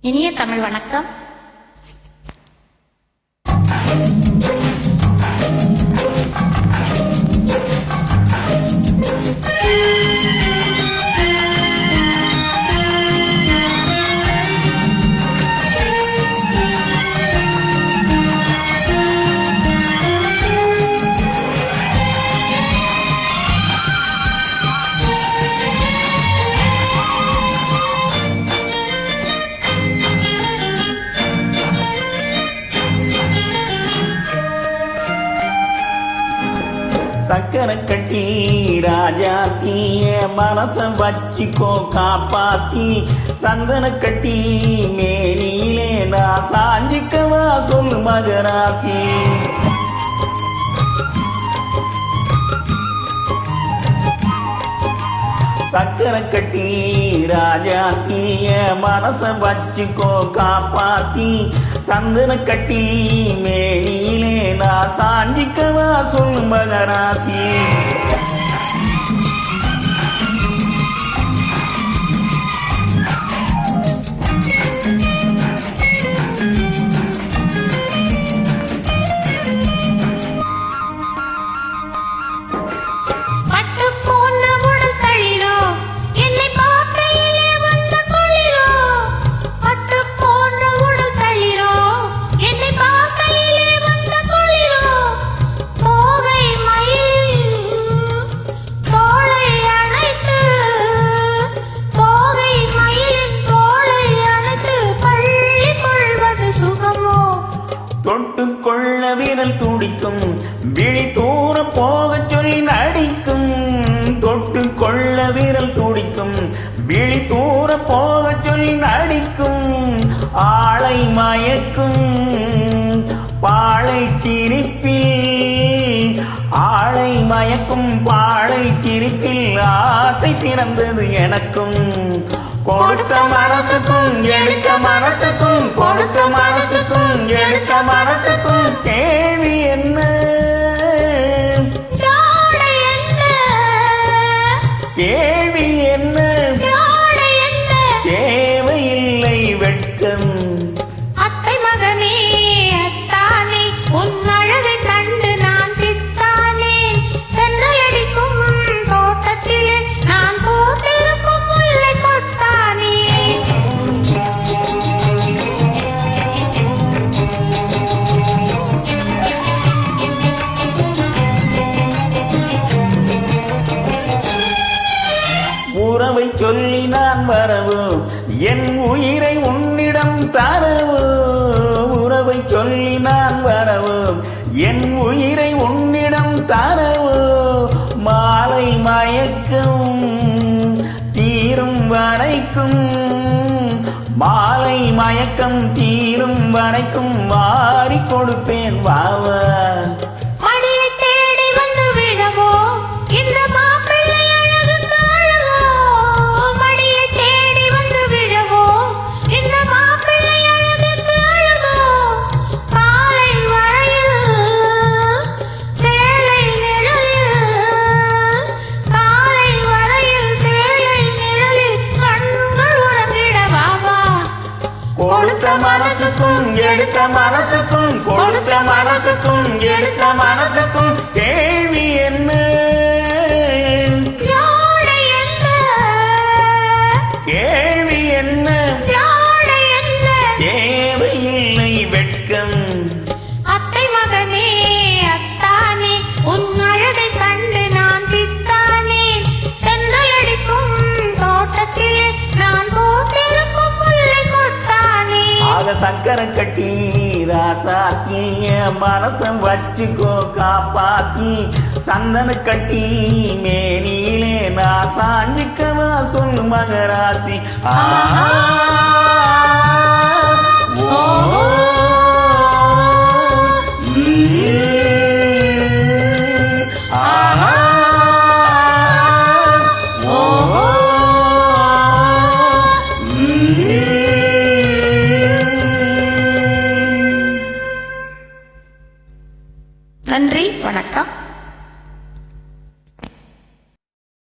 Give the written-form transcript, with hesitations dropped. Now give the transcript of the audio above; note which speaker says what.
Speaker 1: இனிய தமிழ் வணக்கம்.
Speaker 2: சக்கரை கட்டி ராஜாத்திய மனச வச்சுக்கோ காப்பாத்தி, சந்தன கட்டி மேனியிலே நான் சாஞ்சிக்கவா சொல்லு மகராசி. சக்கரை கட்டி ராஜாத்திய மனச வச்சுக்கோ காப்பாத்தி, சந்தன கட்டி மேனியிலே நான் சாஞ்சிக்கவா சொல்லு மகராசி. தொட்டுக்கொள்ள விரல் துடிக்கும், விழி தூர போக சொல்லி நடிக்கும். தொட்டுக்கொள்ள விரல் துடிக்கும், விழி தூர போக சொல்லி நடிக்கும். ஆளை மயக்கும் பாளை சிரிப்பில், ஆளை மயக்கும் பாளை சிரிப்பில் ஆசை பிறந்தது எனக்கும். கொடுத்த மனசுக்கும் எடுத்த மனசுக்கும், கொடுத்த மனசுக்கும் எடுத்த மனசுக்கும் கேள்வி என்ன, கேள்வி என்ன, தேவையில்லை வெட்கம்.
Speaker 1: அத்தை மகனே அத்தானே, உன் அழகை கண்டு நான் தித்தானேன். தென்னலடிக்கும் தோட்டத்திலே நான் போட்டிருக்கும் முல்லை கொத்தானே.
Speaker 2: உறவை சொல்லி நான் வரவு, என் உயிரை உன்னிடம் தரவு. உறவை சொல்லி நான் வரவு, என் உயிரை உன்னிடம் தரவு. மாலை மயக்கும் தீரும் வரைக்கும், மாலை மயக்கம் தீரும் வரைக்கும் வாரி கொடுப்பேன் வாவா. கொடுத்த மனசுக்கும் எடுத்த மனசுக்கும், கொடுத்த மனசுக்கும் எடுத்த மனசுக்கும் கேள்வி என்ன, கேள்வி என்ன, தேவையில்லை வெட்கம்.
Speaker 1: அத்தை மகனே அத்தானே, உன் அழகை கண்டு நான் தித்தானேன். தென்னலடிக்கும் தோட்டத்திலே நான் போட்டிருக்கும் முல்லை கொத்தானே.
Speaker 2: ஆக சக்கரை கட்டி ராசாத்திய மனசம் வச்சுக்கோ காப்பாத்தி, சந்தன கட்டி மேனியிலே நான் சாஞ்சிக்கவா சொல்லு மகராசி.
Speaker 1: நன்றி, வணக்கம்.